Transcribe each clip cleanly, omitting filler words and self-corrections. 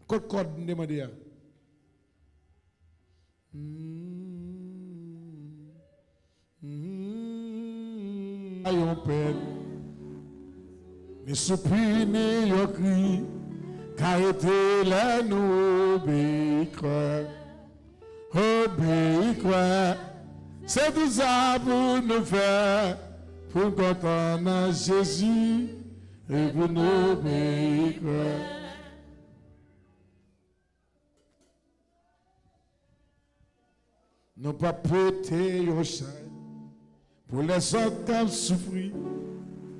Code demandé. Ayon peine, mais soupiner yo cri, car était là nous obéir, obéir. C'est tout ça pour nous faire, pour comprendre Jésus et pour nous obéir. Nous pas prêter au chai pour les autres qui ont souffert.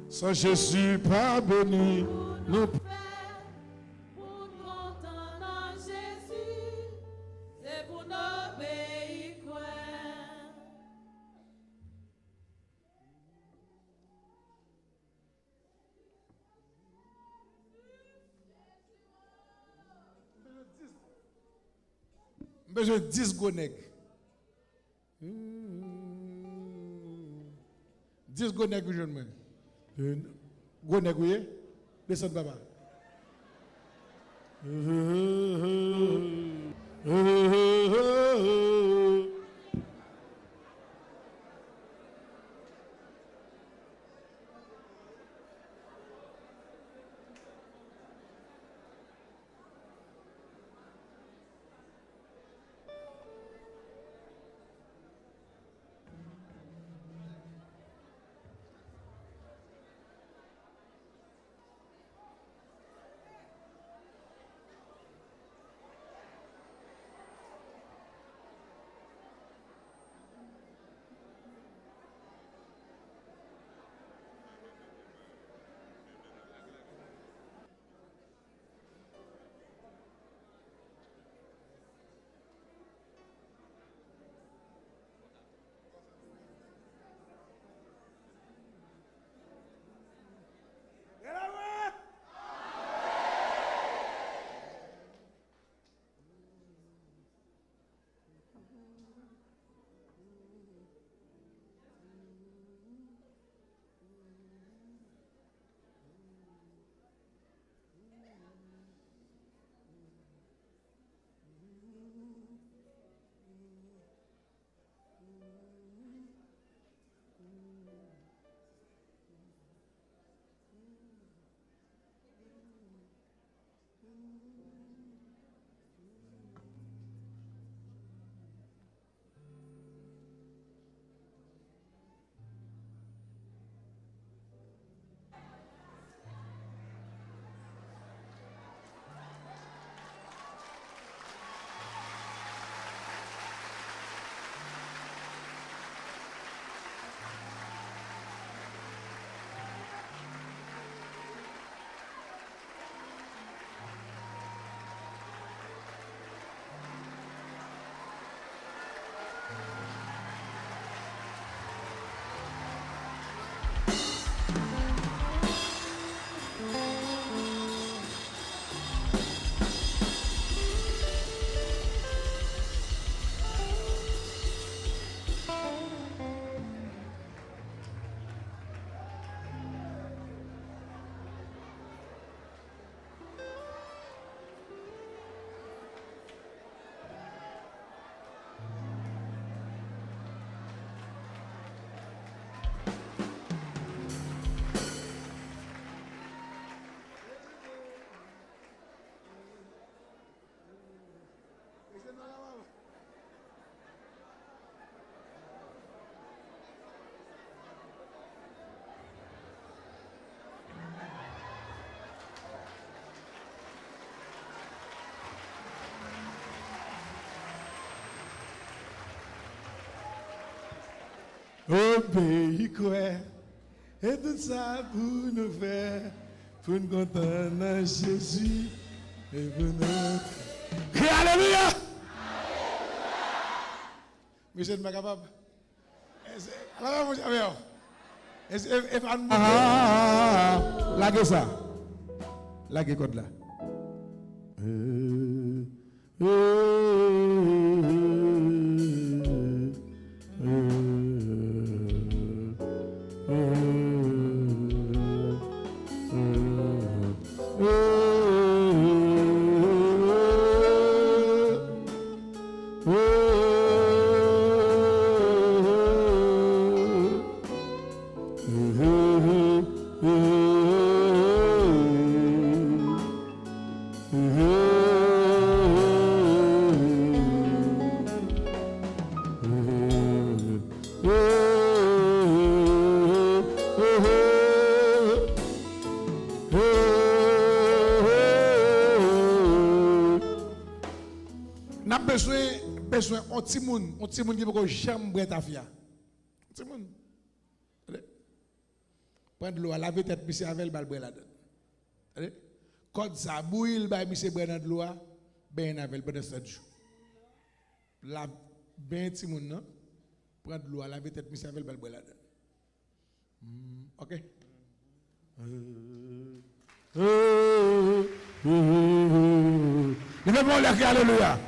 Sans Jésus pas béni, nous pour entendre Jésus, c'est pour nous obéir. besoin de 10 gonègues. 10 gonègues, je ne sais. Gonègues, oui. Descends, papa. Obéis quoi, et tout ça pour nous faire, pour nous contenter Jésus, et pour nous. Crie Alléluia! Monsieur n'est pas capable. Alors, vous savez, laguez ça. Laguez code là. besoin un petit monde qui peut jamais ta fille. Un petit monde. Prendre l'eau à laver tête monsieur avec bal la donne. Quand ça bouille ba monsieur dans de l'eau ben avec pendant 7 jours. La ben petit monde non prendre l'eau à laver tête monsieur avec bal la donne. OK. Levez-moi les alléluia.